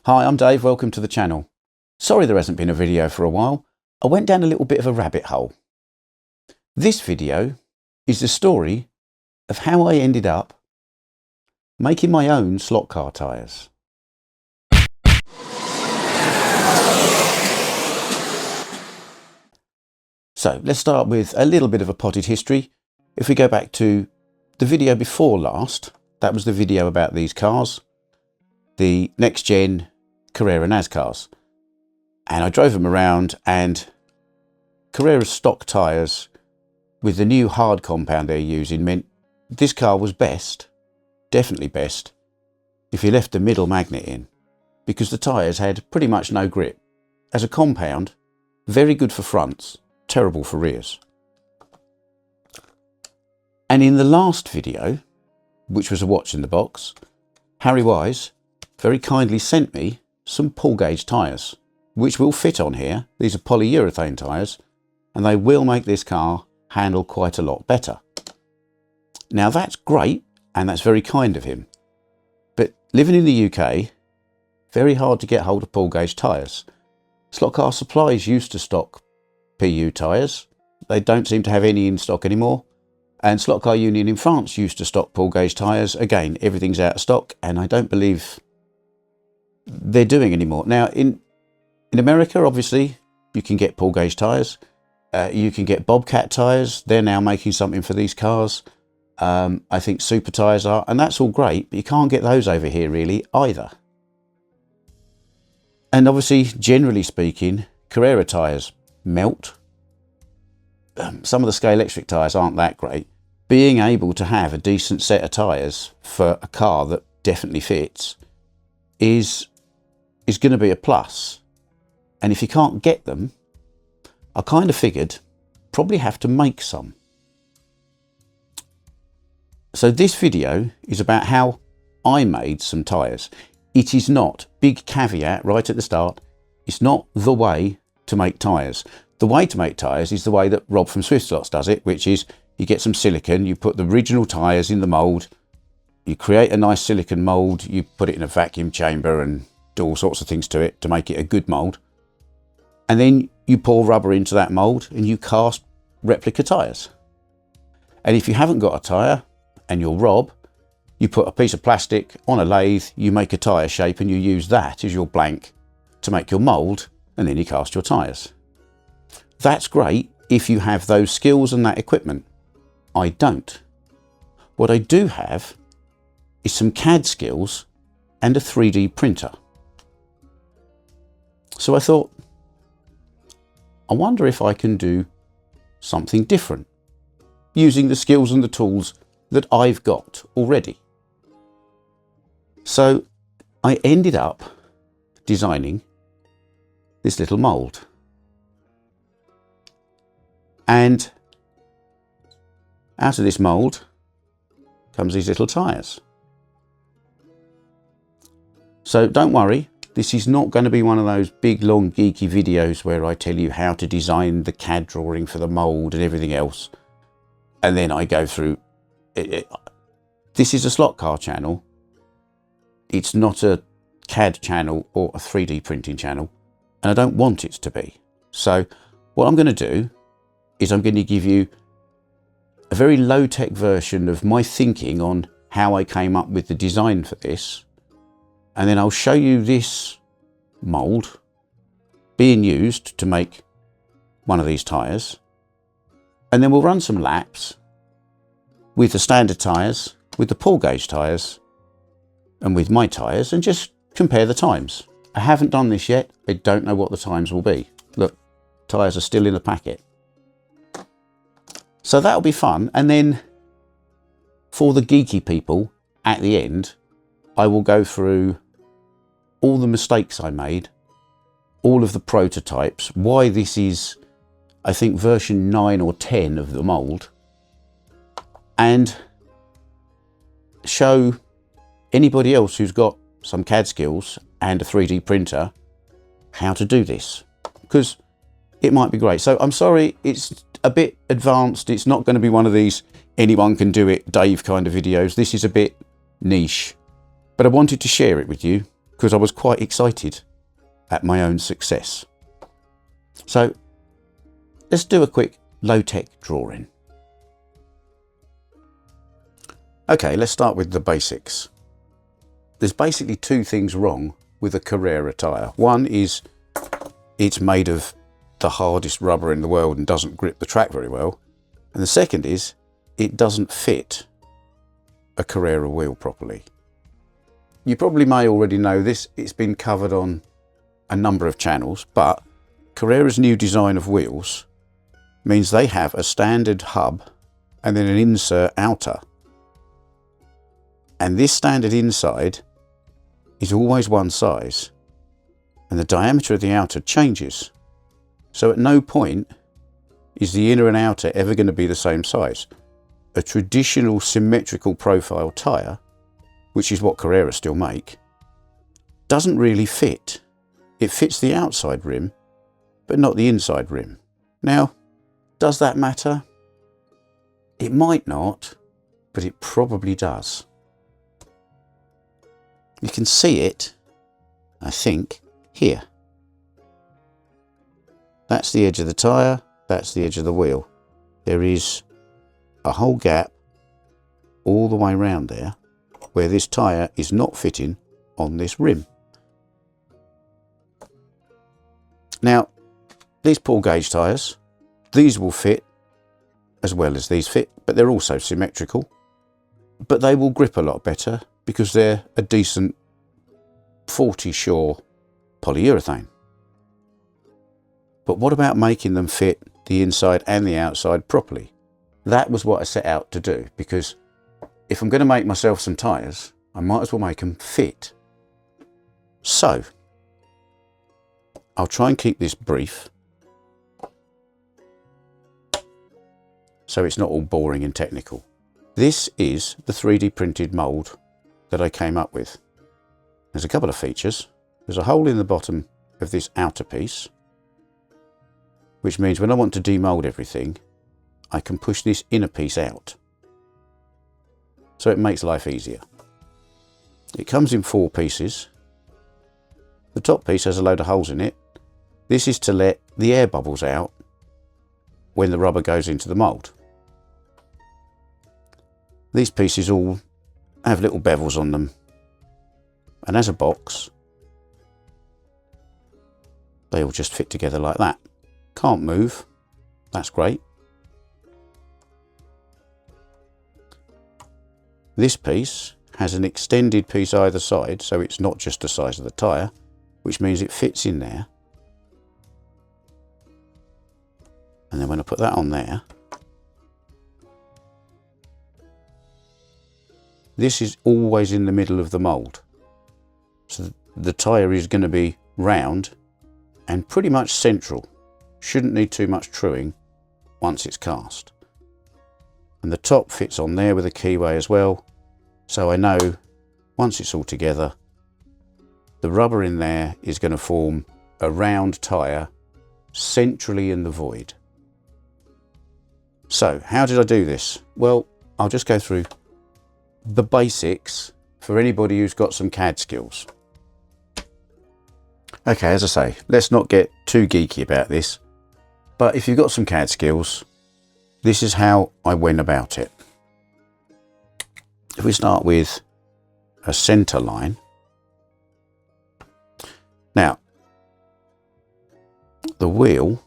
Hi, I'm Dave, welcome to the channel. Sorry there hasn't been a video for a while. I went down a little bit of a rabbit hole. This video is the story of how I ended up making my own slot car tyres. So let's start with a little bit of a potted history. If we go back to the video before last, that was the video about these cars, the next-gen Carrera NASCARs. And I drove them around, and Carrera's stock tyres with the new hard compound they're using meant this car was best, definitely best, if you left the middle magnet in, because the tyres had pretty much no grip. As a compound, very good for fronts, terrible for rears. And in the last video, which was a watch in the box, Harry Wise very kindly sent me some pull gauge tyres, which will fit on here. These are polyurethane tyres, and they will make this car handle quite a lot better. Now that's great, and that's very kind of him. But living in the UK, very hard to get hold of pull gauge tyres. Slot Car Supplies used to stock PU tyres. They don't seem to have any in stock anymore. And Slot Car Union in France used to stock pull gauge tyres. Again, everything's out of stock, and I don't believe they're doing anymore. Now in America, obviously you can get pull gauge tyres, you can get Bobcat tyres. They're now making something for these cars. I think Super Tyres are, and that's all great, but you can't get those over here really either. And obviously, generally speaking, Carrera tyres melt. Some of the Scale Electric tyres aren't that great. Being able to have a decent set of tyres for a car that definitely fits is going to be a plus. And if you can't get them, I kind of figured probably have to make some. So this video is about how I made some tyres. It is not, big caveat right at the start, it's not the way to make tyres. The way to make tyres is the way that Rob from Swift Slots does it, which is you get some silicone, you put the original tyres in the mould, you create a nice silicone mould, you put it in a vacuum chamber and do all sorts of things to it to make it a good mould. And then you pour rubber into that mould and you cast replica tyres. And if you haven't got a tyre and you're Rob, you put a piece of plastic on a lathe, you make a tyre shape and you use that as your blank to make your mould, and then you cast your tyres. That's great if you have those skills and that equipment. I don't. What I do have is some CAD skills and a 3D printer. So I thought, I wonder if I can do something different using the skills and the tools that I've got already. So I ended up designing this little mould. And out of this mould comes these little tyres. So don't worry, this is not going to be one of those big long geeky videos where I tell you how to design the CAD drawing for the mould and everything else, and then I go through it. This is a slot car channel. It's not a CAD channel or a 3D printing channel, and I don't want it to be. So what I'm going to do is I'm going to give you a very low-tech version of my thinking on how I came up with the design for this, and then I'll show you this mould being used to make one of these tyres, and then we'll run some laps with the standard tyres, with the pull gauge tyres, and with my tyres, and just compare the times. I haven't done this yet. I don't know what the times will be. Look, tyres are still in the packet. So that'll be fun. And then for the geeky people at the end, I will go through all the mistakes I made, all of the prototypes, why this is, I think, version 9 or 10 of the mould, and show anybody else who's got some CAD skills and a 3D printer how to do this, because it might be great. So I'm sorry, it's a bit advanced. It's not going to be one of these anyone can do it Dave kind of videos. This is a bit niche, but I wanted to share it with you because I was quite excited at my own success. So let's do a quick low-tech drawing. Okay, let's start with the basics. There's basically two things wrong with a Carrera tyre. One is it's made of the hardest rubber in the world and doesn't grip the track very well. And the second is it doesn't fit a Carrera wheel properly. You probably may already know this. It's been covered on a number of channels, but Carrera's new design of wheels means they have a standard hub and then an insert outer. And this standard inside is always one size, and the diameter of the outer changes. So at no point is the inner and outer ever going to be the same size. A traditional symmetrical profile tyre, which is what Carrera still make, doesn't really fit. It fits the outside rim, but not the inside rim. Now, does that matter? It might not, but it probably does. You can see it, I think, here. That's the edge of the tyre, that's the edge of the wheel. There is a whole gap all the way around there where this tyre is not fitting on this rim. Now, these pull gauge tyres, these will fit as well as these fit, but they're also symmetrical. But they will grip a lot better because they're a decent 40 Shore polyurethane. But what about making them fit the inside and the outside properly? That was what I set out to do, because if I'm going to make myself some tyres, I might as well make them fit. So I'll try and keep this brief so it's not all boring and technical. This is the 3D printed mould that I came up with. There's a couple of features. There's a hole in the bottom of this outer piece, which means when I want to demould everything, I can push this inner piece out. So it makes life easier. It comes in 4 pieces. The top piece has a load of holes in it. This is to let the air bubbles out when the rubber goes into the mould. These pieces all have little bevels on them, and as a box they all just fit together like that. Can't move, that's great. This piece has an extended piece either side, so it's not just the size of the tyre, which means it fits in there. And then when I put that on there, this is always in the middle of the mould. So the tyre is going to be round and pretty much central. Shouldn't need too much truing once it's cast. And the top fits on there with a keyway as well. So I know once it's all together, the rubber in there is going to form a round tyre centrally in the void. So how did I do this? Well, I'll just go through the basics for anybody who's got some CAD skills. Okay, as I say, let's not get too geeky about this, but if you've got some CAD skills, this is how I went about it. If we start with a centre line. Now, the wheel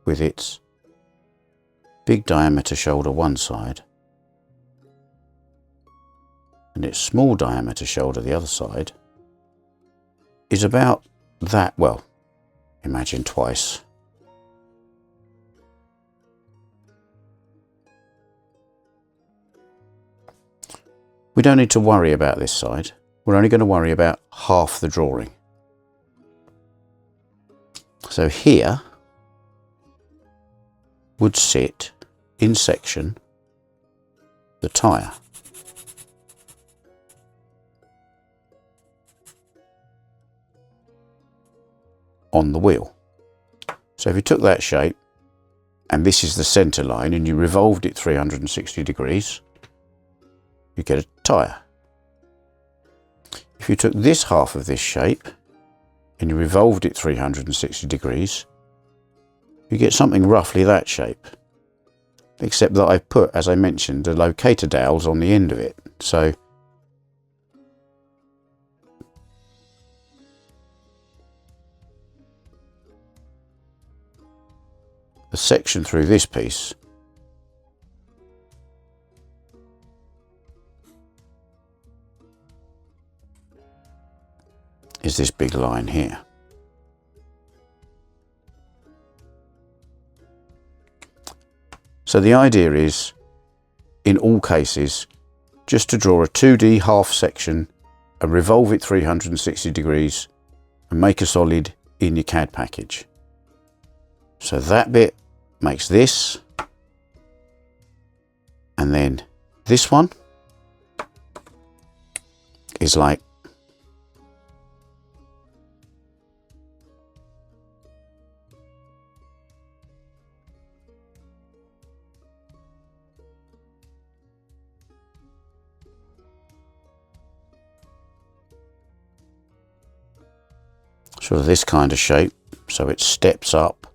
with its big diameter shoulder one side and its small diameter shoulder the other side is about that, well, imagine twice. We don't need to worry about this side. We're only going to worry about half the drawing. So here would sit in section the tyre. On the wheel. So if you took that shape and this is the centre line and you revolved it 360 degrees, you get a tyre. If you took this half of this shape and you revolved it 360 degrees, you get something roughly that shape. Except that I've put, as I mentioned, the locator dowels on the end of it. So the section through this piece is this big line here. So the idea is, in all cases, just to draw a 2D half section and revolve it 360 degrees and make a solid in your CAD package. So that bit makes this, and then this one is like sort of this kind of shape, so it steps up,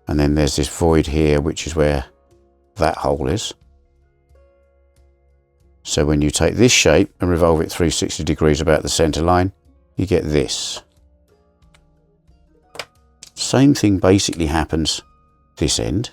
and then there's this void here which is where that hole is. So when you take this shape and revolve it 360 degrees about the center line, you get this. Same thing basically happens this end.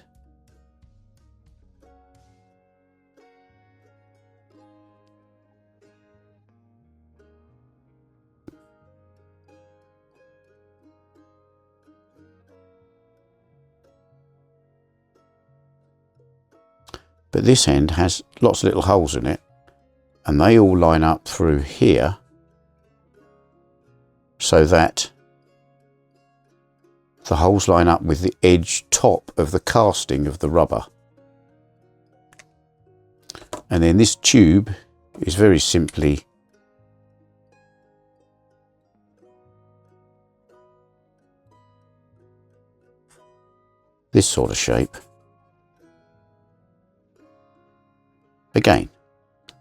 But this end has lots of little holes in it, and they all line up through here so that the holes line up with the edge top of the casting of the rubber. And then this tube is very simply this sort of shape. Again,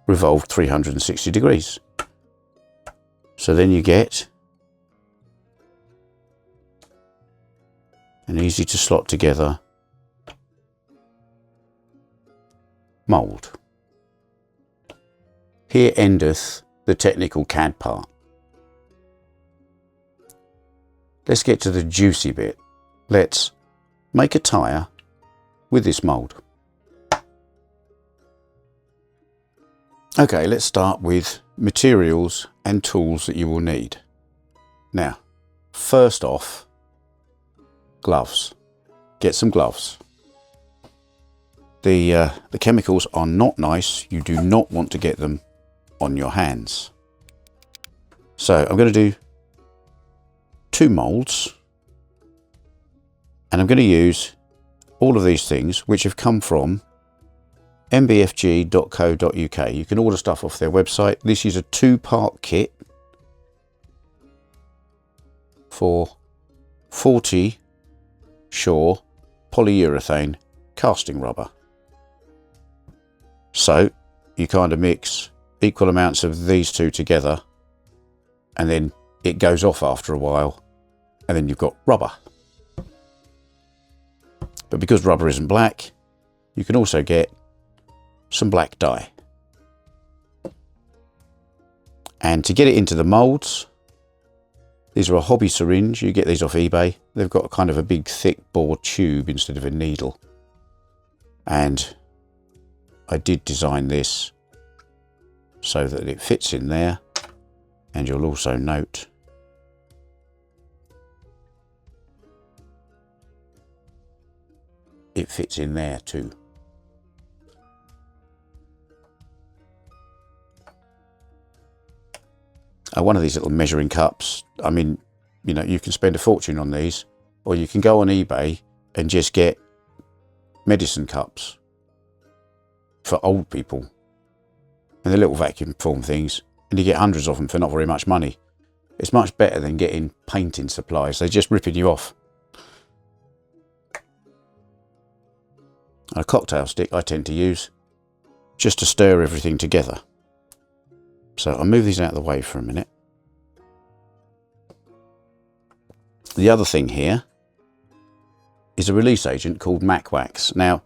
revolved 360 degrees. So then you get an easy to slot together mould. Here endeth the technical CAD part. Let's get to the juicy bit. Let's make a tyre with this mould. Okay, let's start with materials and tools that you will need. Now, first off, gloves. Get some gloves. The chemicals are not nice. You do not want to get them on your hands. So I'm going to do 2 moulds, and I'm going to use all of these things which have come from mbfg.co.uk. You can order stuff off their website. This is a 2-part kit for 40 Shore polyurethane casting rubber. So you kind of mix equal amounts of these two together, and then it goes off after a while, and then you've got rubber. But because rubber isn't black, you can also get some black dye. And to get it into the moulds, these are a hobby syringe. You get these off eBay. They've got kind of a big thick bore tube instead of a needle. And I did design this so that it fits in there, and you'll also note it fits in there too. One of these little measuring cups, I mean, you know, you can spend a fortune on these, or you can go on eBay and just get medicine cups for old people, and the little vacuum form things, and you get hundreds of them for not very much money. It's much better than getting painting supplies. They're just ripping you off. A cocktail stick I tend to use just to stir everything together. So I'll move these out of the way for a minute. The other thing here is a release agent called Mac Wax. Now,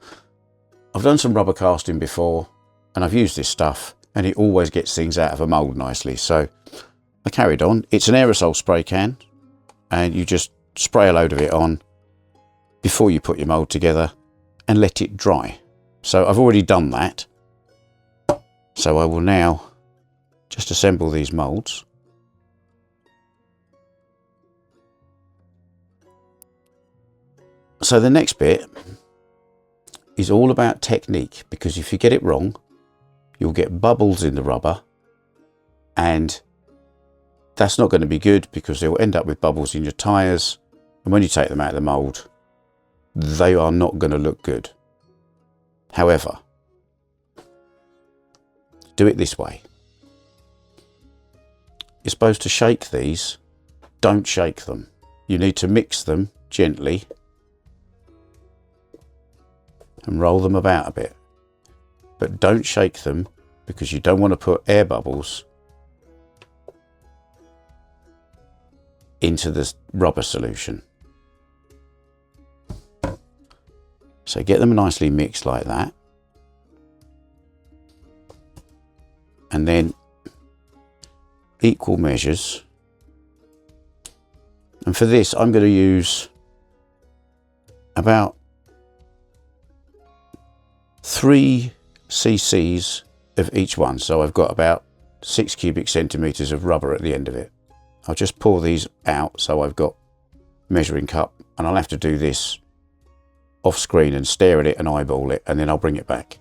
I've done some rubber casting before and I've used this stuff and it always gets things out of a mould nicely. So I carried on. It's an aerosol spray can and you just spray a load of it on before you put your mould together and let it dry. So I've already done that. So I will now just assemble these moulds. So the next bit is all about technique, because if you get it wrong, you'll get bubbles in the rubber and that's not going to be good, because they'll end up with bubbles in your tyres, and when you take them out of the mould, they are not going to look good. However, do it this way. You're supposed to shake these, don't shake them. You need to mix them gently and roll them about a bit, but don't shake them, because you don't want to put air bubbles into the rubber solution. So get them nicely mixed like that, and then equal measures. And for this I'm going to use about 3 cc's of each one. So I've got about 6 cubic centimeters of rubber at the end of it. I'll just pour these out so I've got measuring cup, and I'll have to do this off screen and stare at it and eyeball it, and then I'll bring it back.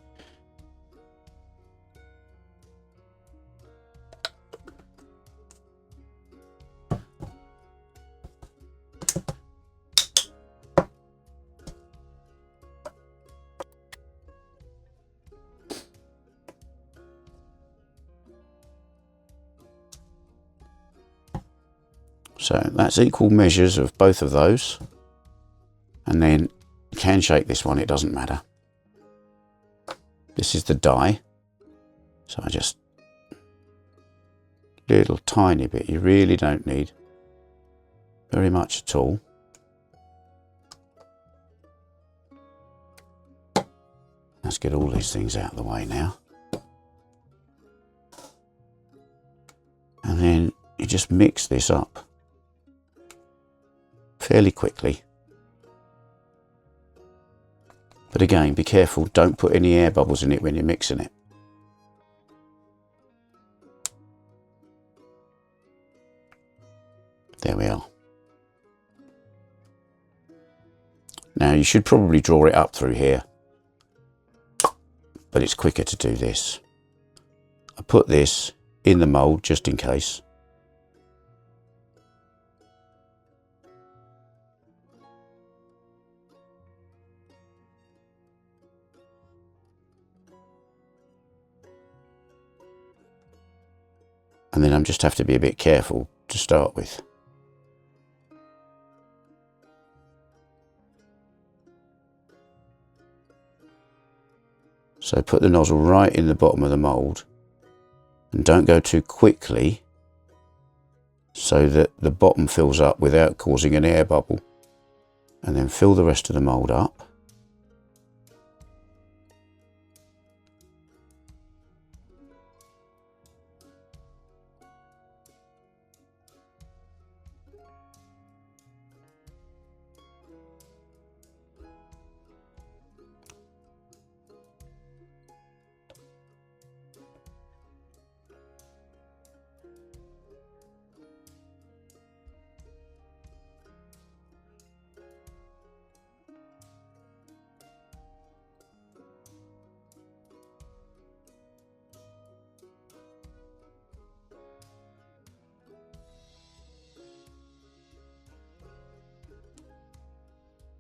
So that's equal measures of both of those, and then you can shake this one, it doesn't matter. This is the die, so I just little tiny bit, you really don't need very much at all. Let's get all these things out of the way now, and then you just mix this up fairly quickly. But again, be careful, don't put any air bubbles in it when you're mixing it. There we are. Now you should probably draw it up through here, but it's quicker to do this. I put this in the mould just in case. And then I just have to be a bit careful to start with. So put the nozzle right in the bottom of the mould, and don't go too quickly so that the bottom fills up without causing an air bubble. And then fill the rest of the mould up.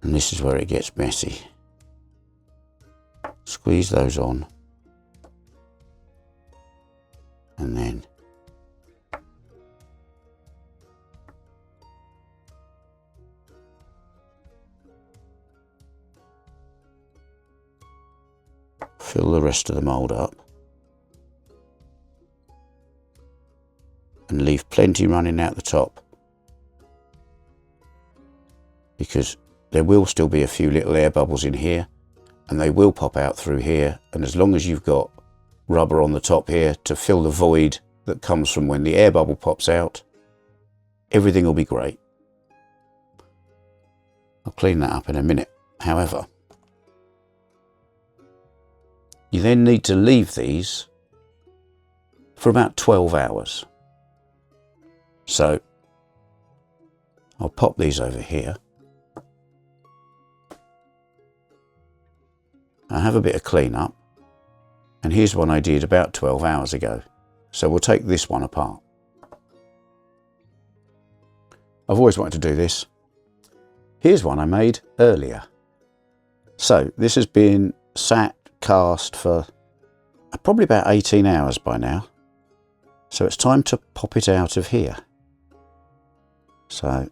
And this is where it gets messy. Squeeze those on, and then fill the rest of the mould up. and leave plenty running out the top, because there will still be a few little air bubbles in here and they will pop out through here, and as long as you've got rubber on the top here to fill the void that comes from when the air bubble pops out, everything will be great. I'll clean that up in a minute. However, you then need to leave these for about 12 hours. So I'll pop these over here. I have a bit of clean up, and here's one I did about 12 hours ago. So we'll take this one apart. I've always wanted to do this. Here's one I made earlier. So this has been sat cast for probably about 18 hours by now. So it's time to pop it out of here. So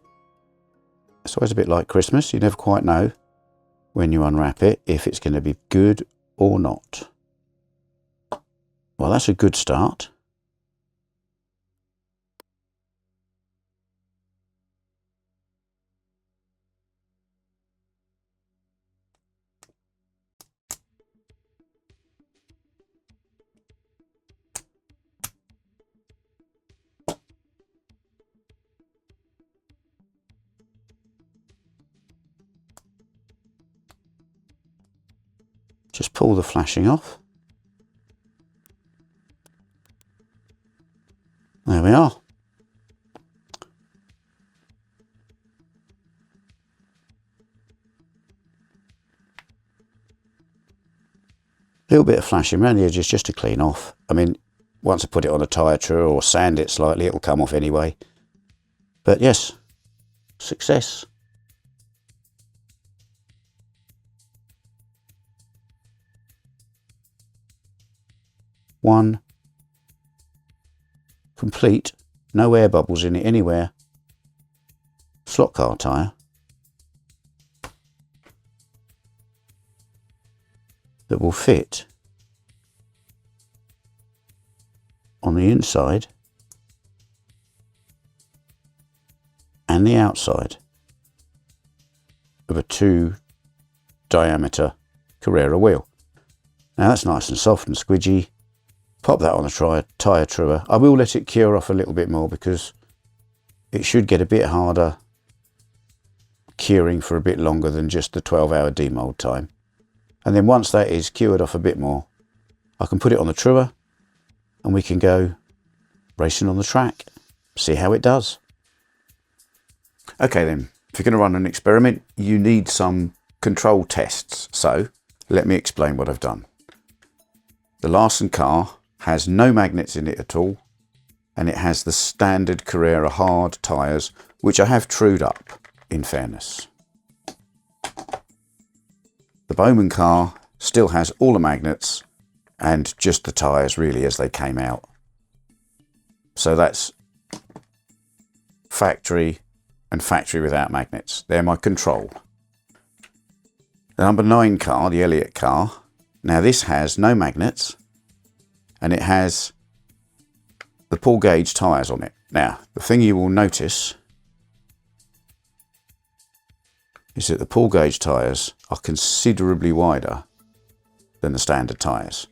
it's always a bit like Christmas. You never quite know when you unwrap it if it's going to be good or not. Well, that's a good start. Just pull the flashing off. There we are. A little bit of flashing around the edges just to clean off. I mean, once I put it on a tyre truer or sand it slightly, it'll come off anyway. But yes, success. One complete, no air bubbles in it anywhere, slot car tyre that will fit on the inside and the outside of a 2 diameter Carrera wheel. Now that's nice and soft and squidgy. Pop that on a tyre truer. I will let it cure off a little bit more because it should get a bit harder curing for a bit longer than just the 12-hour demold time. And then once that is cured off a bit more, I can put it on the truer and we can go racing on the track, see how it does. Okay then, if you're going to run an experiment, you need some control tests. So let me explain what I've done. The Larson car has no magnets in it at all, and it has the standard Carrera hard tyres, which I have trued up, in fairness. The Bowman car still has all the magnets and just the tyres really as they came out. So that's factory and factory without magnets. They're my control. The number 9 car, the Elliott car, now this has no magnets, and it has the pull gauge tyres on it. Now, the thing you will notice is that the pull gauge tyres are considerably wider than the standard tyres.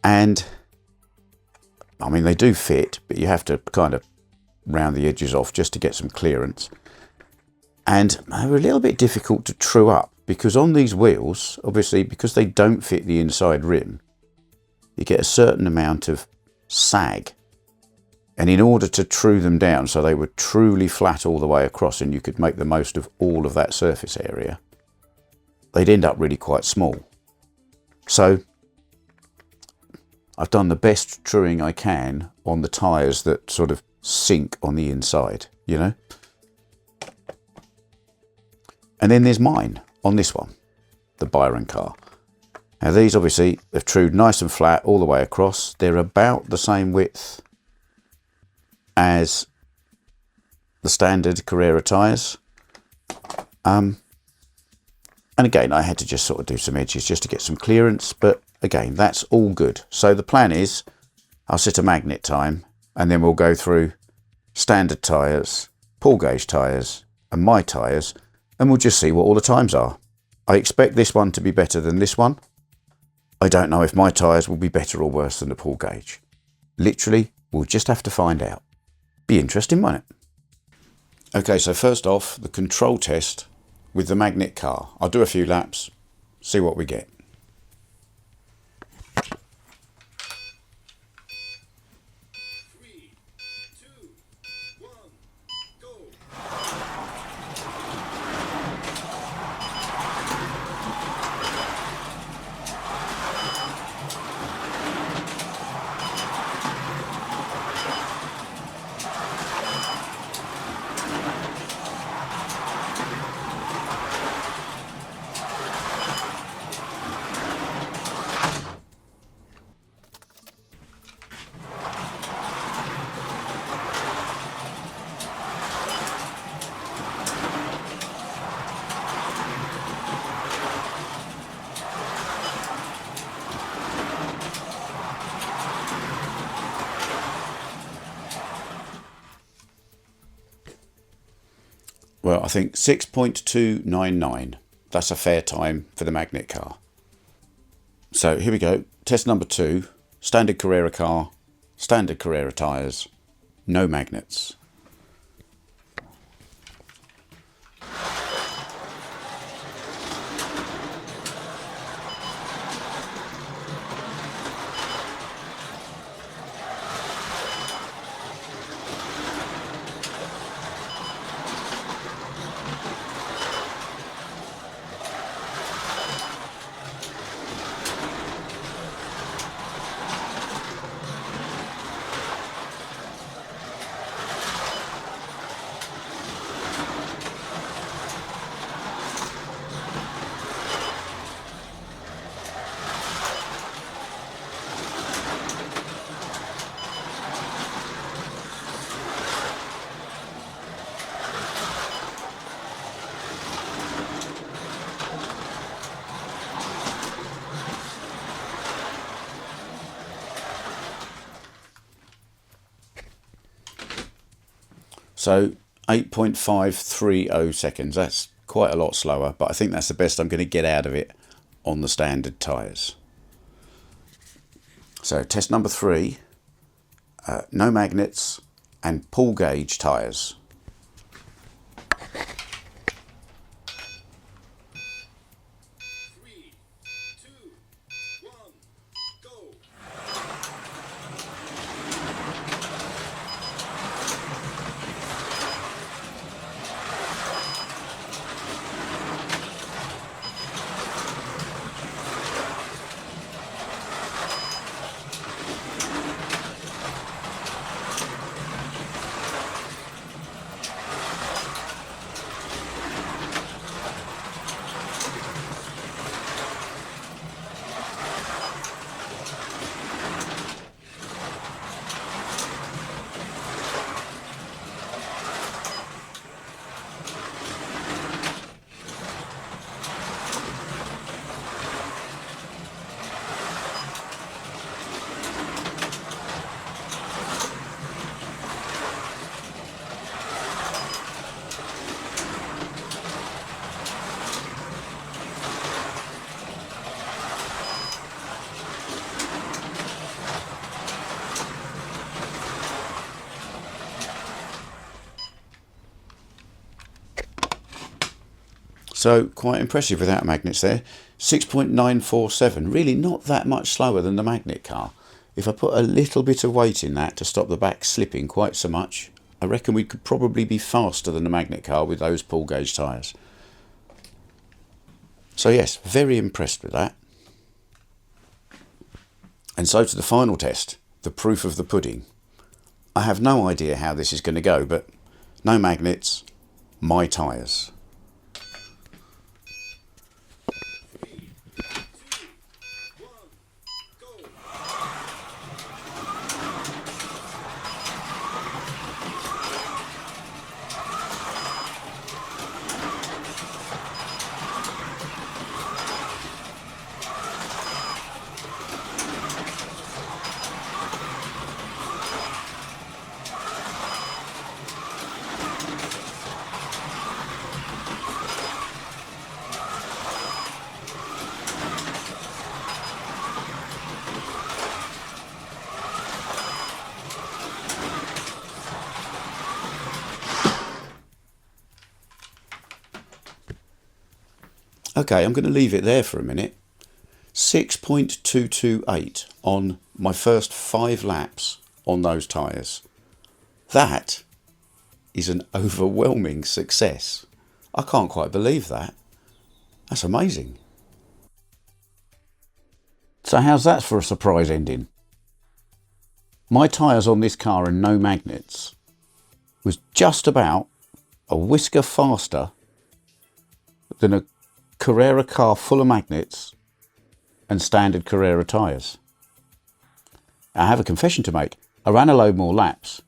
And, I mean, they do fit, but you have to kind of round the edges off just to get some clearance. And they're a little bit difficult to true up because on these wheels, obviously, because they don't fit the inside rim, you get a certain amount of sag. And in order to true them down so they were truly flat all the way across and you could make the most of all of that surface area, they'd end up really quite small. So I've done the best truing I can on the tyres that sort of sink on the inside, you know. And then there's mine on this one, the Byron car. Now these obviously have trued nice and flat all the way across. They're about the same width as the standard Carrera tyres. And again, I had to just sort of do some edges just to get some clearance, but again, that's all good. So the plan is I'll set a magnet time and then we'll go through standard tyres, pull gauge tyres and my tyres, and we'll just see what all the times are. I expect this one to be better than this one. I don't know if my tyres will be better or worse than the pull gauge. Literally, we'll just have to find out. Be interesting, won't it? Okay, so first off, the control test with the magnet car. I'll do a few laps, see what we get. Well, I think 6.299. That's a fair time for the magnet car. So here we go. Test number 2. Standard Carrera car, standard Carrera tyres, no magnets. So 8.530 seconds, that's quite a lot slower, but I think that's the best I'm going to get out of it on the standard tyres. So test number 3, no magnets and pull gauge tyres. So quite impressive without magnets there. 6.947, really not that much slower than the magnet car. If I put a little bit of weight in that to stop the back slipping quite so much, I reckon we could probably be faster than the magnet car with those pull gauge tyres. So yes, very impressed with that. And so to the final test, the proof of the pudding. I have no idea how this is going to go, but no magnets, my tyres. Okay, I'm going to leave it there for a minute. 6.228 on my first 5 laps on those tyres. That is an overwhelming success. I can't quite believe that. That's amazing. So how's that for a surprise ending? My tyres on this car and no magnets was just about a whisker faster than a Carrera car full of magnets and standard Carrera tyres. I have a confession to make. I ran a load more laps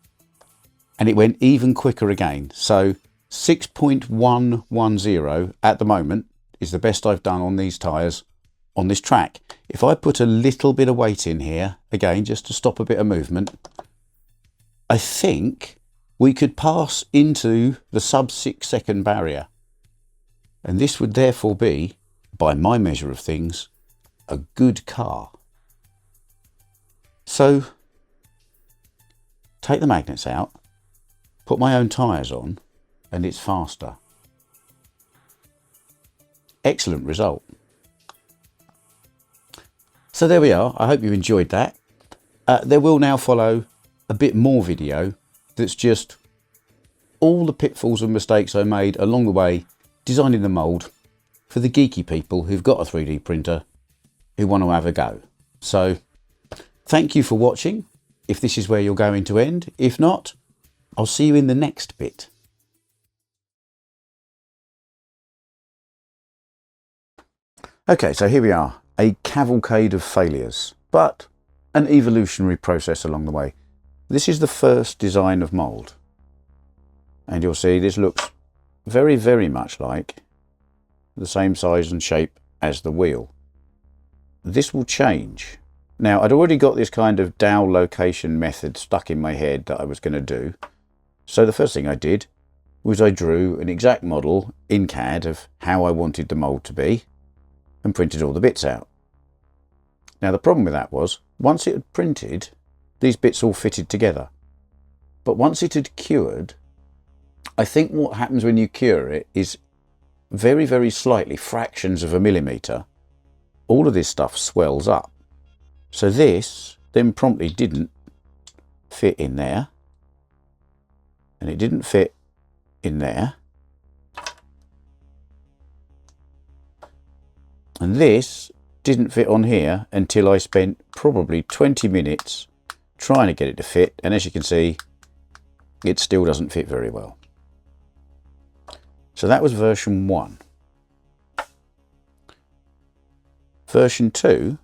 and it went even quicker again. So 6.110 at the moment is the best I've done on these tyres on this track. If I put a little bit of weight in here, again, just to stop a bit of movement, I think we could pass into the sub 6 second barrier. And this would therefore be, by my measure of things, a good car. So, take the magnets out, put my own tyres on, and it's faster. Excellent result. So there we are. I hope you enjoyed that. There will now follow a bit more video that's just all the pitfalls and mistakes I made along the way designing the mould for the geeky people who've got a 3D printer who want to have a go. So thank you for watching, if this is where you're going to end. If not, I'll see you in the next bit. Okay, so here we are, a cavalcade of failures, but an evolutionary process along the way. This is the first design of mould, and you'll see this looks very, very much like the same size and shape as the wheel. This will change. Now, I'd already got this kind of dowel location method stuck in my head that I was going to do. So the first thing I did was I drew an exact model in CAD of how I wanted the mould to be and printed all the bits out. Now, the problem with that was, once it had printed, these bits all fitted together. But once it had cured, I think what happens when you cure it is very, very slightly, fractions of a millimetre, all of this stuff swells up. So this then promptly didn't fit in there, and it didn't fit in there, and this didn't fit on here until I spent probably 20 minutes trying to get it to fit, and as you can see, it still doesn't fit very well. So that was version 1. Version 2,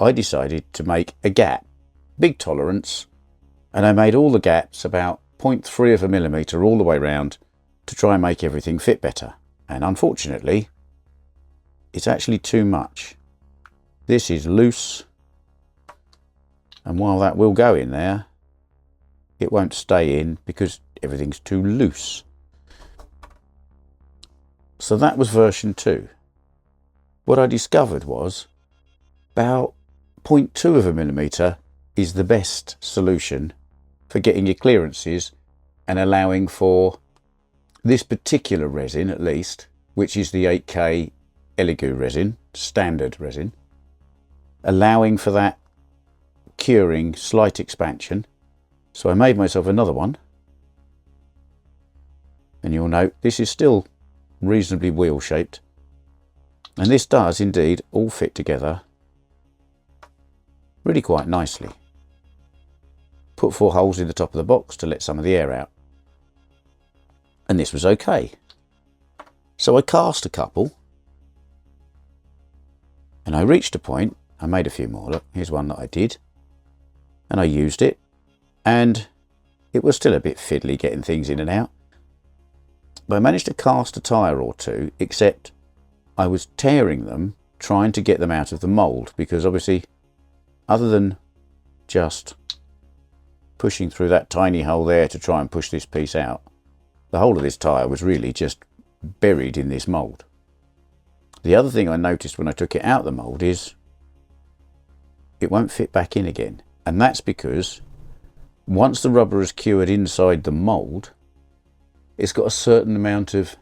I decided to make a gap, big tolerance, and I made all the gaps about 0.3 of a millimetre all the way round to try and make everything fit better. And unfortunately, it's actually too much. This is loose, and while that will go in there, it won't stay in because everything's too loose. So that was version 2. What I discovered was about 0.2 of a millimetre is the best solution for getting your clearances and allowing for this particular resin, at least, which is the 8K Elegoo resin, standard resin, allowing for that curing slight expansion. So I made myself another one, and you'll note this is still reasonably wheel shaped, and this does indeed all fit together really quite nicely. Put 4 holes in the top of the box to let some of the air out, and this was okay. So I cast a couple, and I reached a point, I made a few more, look, here's one that I did, and I used it, and it was still a bit fiddly getting things in and out. But I managed to cast a tyre or two, except I was tearing them, trying to get them out of the mould, because obviously, other than just pushing through that tiny hole there to try and push this piece out, the whole of this tyre was really just buried in this mould. The other thing I noticed when I took it out of the mould is it won't fit back in again. And that's because once the rubber is cured inside the mould, it's got a certain amount of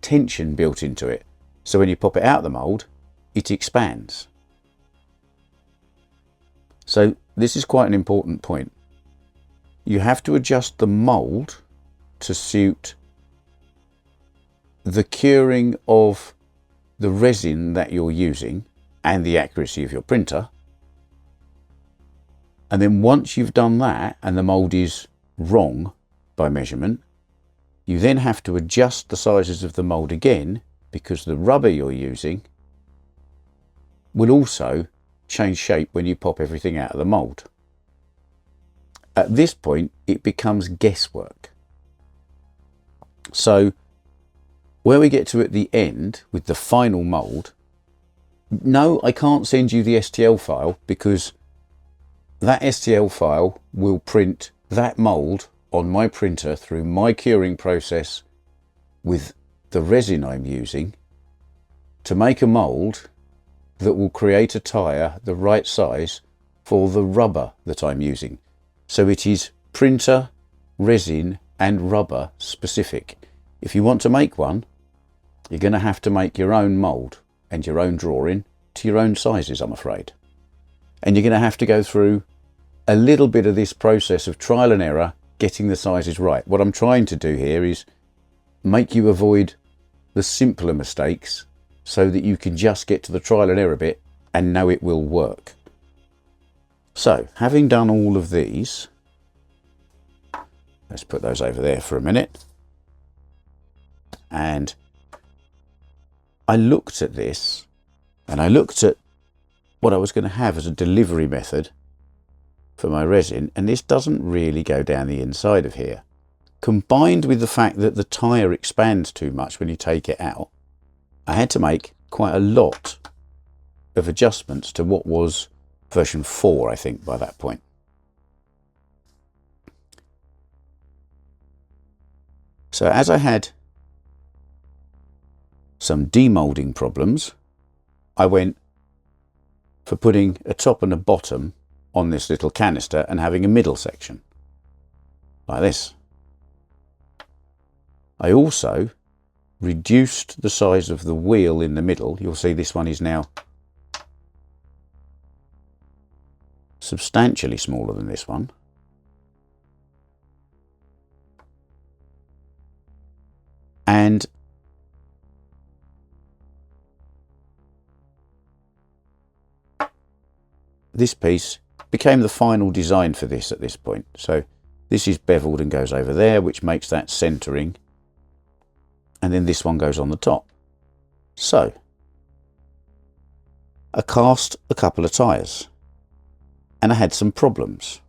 tension built into it. So when you pop it out of the mould, it expands. So this is quite an important point. You have to adjust the mould to suit the curing of the resin that you're using and the accuracy of your printer. And then once you've done that and the mould is wrong by measurement, you then have to adjust the sizes of the mould again, because the rubber you're using will also change shape when you pop everything out of the mould. At this point, it becomes guesswork. So where we get to at the end with the final mould, no, I can't send you the STL file, because that STL file will print that mould on my printer through my curing process with the resin I'm using to make a mould that will create a tyre the right size for the rubber that I'm using. So it is printer, resin and rubber specific. If you want to make one, you're going to have to make your own mould and your own drawing to your own sizes, I'm afraid. And you're going to have to go through a little bit of this process of trial and error, getting the sizes right. What I'm trying to do here is make you avoid the simpler mistakes so that you can just get to the trial and error bit and know it will work. So, having done all of these, let's put those over there for a minute. And I looked at this, and I looked at what I was going to have as a delivery method for my resin, and this doesn't really go down the inside of here. Combined with the fact that the tyre expands too much when you take it out, I had to make quite a lot of adjustments to what was version 4, I think, by that point. So as I had some demoulding problems, I went for putting a top and a bottom on this little canister and having a middle section like this. I also reduced the size of the wheel in the middle. You'll see this one is now substantially smaller than this one. And this piece became the final design for this at this point. So this is beveled and goes over there, which makes that centering. And then this one goes on the top. So I cast a couple of tyres and I had some problems.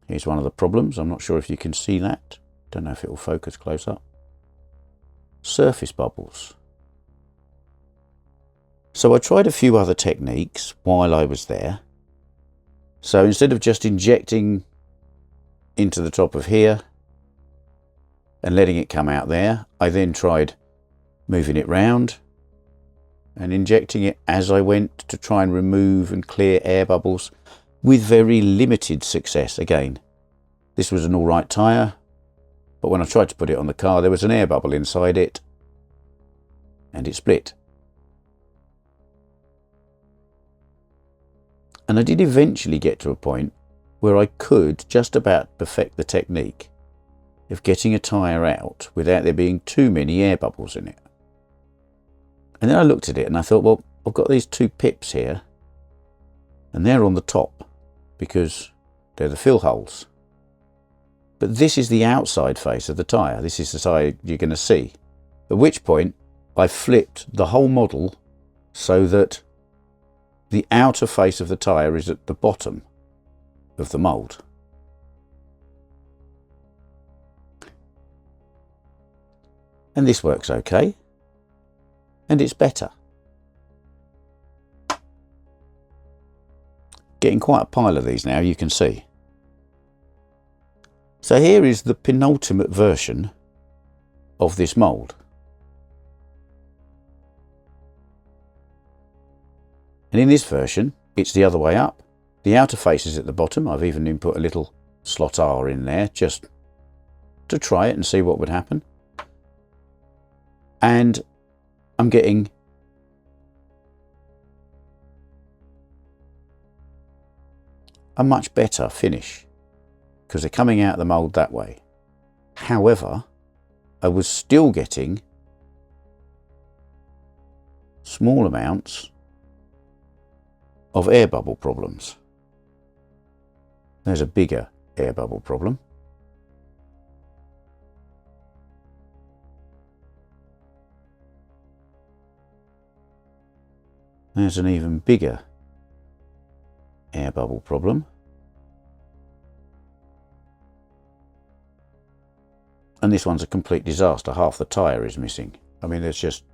Here's one of the problems. I'm not sure if you can see that. Don't know if it will focus close up. Surface bubbles. So I tried a few other techniques while I was there. So instead of just injecting into the top of here and letting it come out there, I then tried moving it round and injecting it as I went to try and remove and clear air bubbles with very limited success. Again, this was an alright tyre, but when I tried to put it on the car, there was an air bubble inside it and it split. And I did eventually get to a point where I could just about perfect the technique of getting a tyre out without there being too many air bubbles in it. And then I looked at it and I thought, well, I've got these two pips here and they're on the top because they're the fill holes. But this is the outside face of the tyre. This is the side you're going to see. At which point I flipped the whole model so that the outer face of the tyre is at the bottom of the mould. And this works okay. And it's better. Getting quite a pile of these now, you can see. So here is the penultimate version of this mould. And in this version, it's the other way up. The outer face is at the bottom. I've even input a little slot R in there just to try it and see what would happen. and I'm getting a much better finish because they're coming out of the mould that way. However, I was still getting small amounts of air bubble problems. There's a bigger air bubble problem. There's an even bigger air bubble problem. And this one's a complete disaster. Half the tyre is missing. I mean, there's just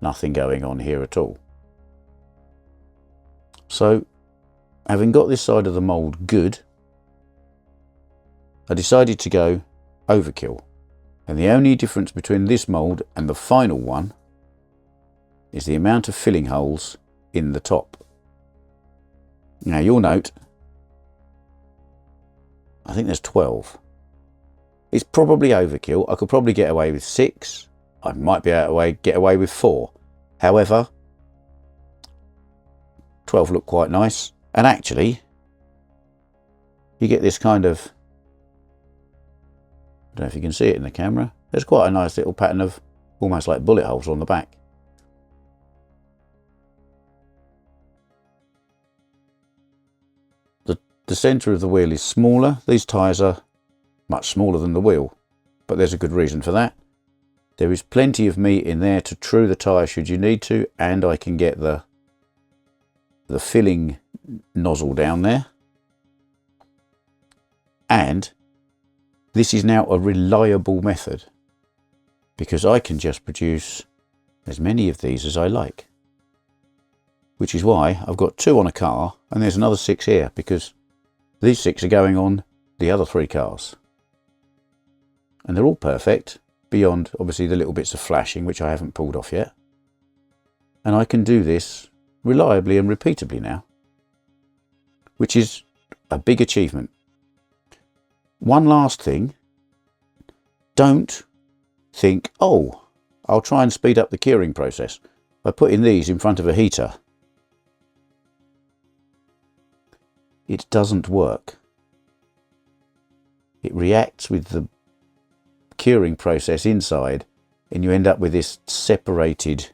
nothing going on here at all. So, having got this side of the mould good, I decided to go overkill. And the only difference between this mould and the final one is the amount of filling holes in the top. Now you'll note, I think there's 12. It's probably overkill. I could probably get away with 6. I might be able to get away with 4. However, 12 look quite nice. And actually, you get this kind of, I don't know if you can see it in the camera, there's quite a nice little pattern of almost like bullet holes on the back. The centre of the wheel is smaller. These tyres are much smaller than the wheel, but there's a good reason for that. There is plenty of meat in there to true the tyre should you need to, and I can get the filling nozzle down there. And this is now a reliable method because I can just produce as many of these as I like, which is why I've got 2 on a car and there's another 6 here, because these 6 are going on the other 3 cars. And they're all perfect, beyond obviously the little bits of flashing, which I haven't pulled off yet. And I can do this reliably and repeatably now, which is a big achievement. One last thing, don't think, oh, I'll try and speed up the curing process by putting these in front of a heater. It doesn't work. It reacts with the curing process inside and you end up with this separated,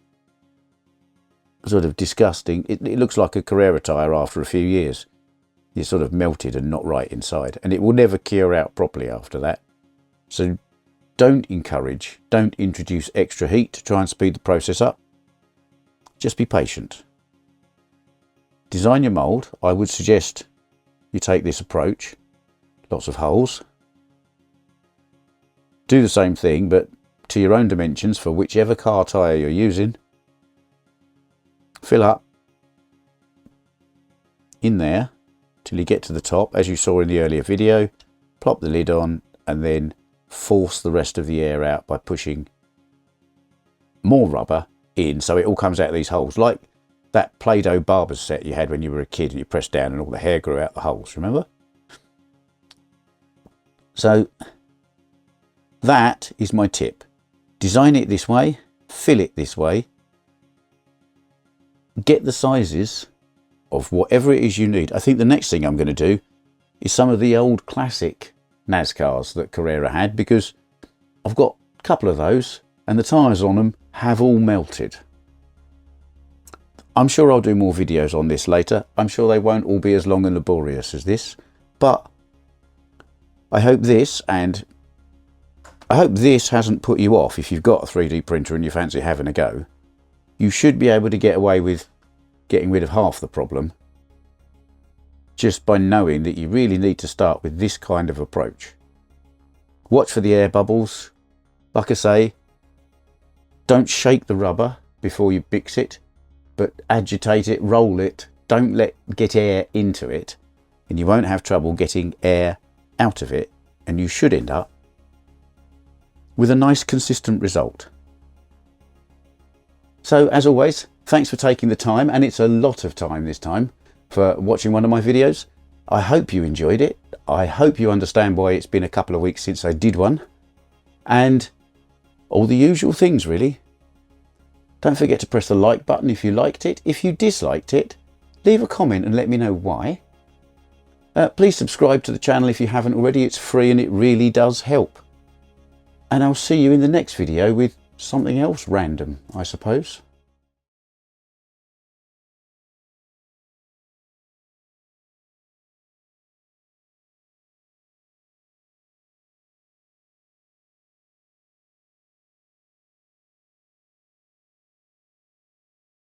sort of disgusting, it looks like a Carrera tyre after a few years. It's sort of melted and not right inside, and it will never cure out properly after that. So don't introduce extra heat to try and speed the process up. Just be patient. Design your mould. I would suggest you take this approach. Lots of holes. Do the same thing, but to your own dimensions for whichever car tyre you're using. Fill up in there till you get to the top, as you saw in the earlier video. Plop the lid on and then force the rest of the air out by pushing more rubber in so it all comes out of these holes, like that Play-Doh barber's set you had when you were a kid and you pressed down and all the hair grew out the holes, remember? So that is my tip. Design it this way, fill it this way, get the sizes of whatever it is you need. I think the next thing I'm going to do is some of the old classic NASCARs that Carrera had, because I've got a couple of those and the tyres on them have all melted. I'm sure I'll do more videos on this later. I'm sure they won't all be as long and laborious as this, but I hope this hasn't put you off. If you've got a 3D printer and you fancy having a go, you should be able to get away with getting rid of half the problem just by knowing that you really need to start with this kind of approach. Watch for the air bubbles. Like I say, don't shake the rubber before you mix it, but agitate it, roll it. Don't get air into it, and you won't have trouble getting air out of it, and you should end up with a nice consistent result. So as always, thanks for taking the time, and it's a lot of time this time, for watching one of my videos. I hope you enjoyed it. I hope you understand why it's been a couple of weeks since I did one. And All the usual things really. Don't forget to press the like button if you liked it. If you disliked it, leave a comment and let me know why. Please subscribe to the channel if you haven't already. It's free and it really does help. And I'll see you in the next video with something else random, I suppose.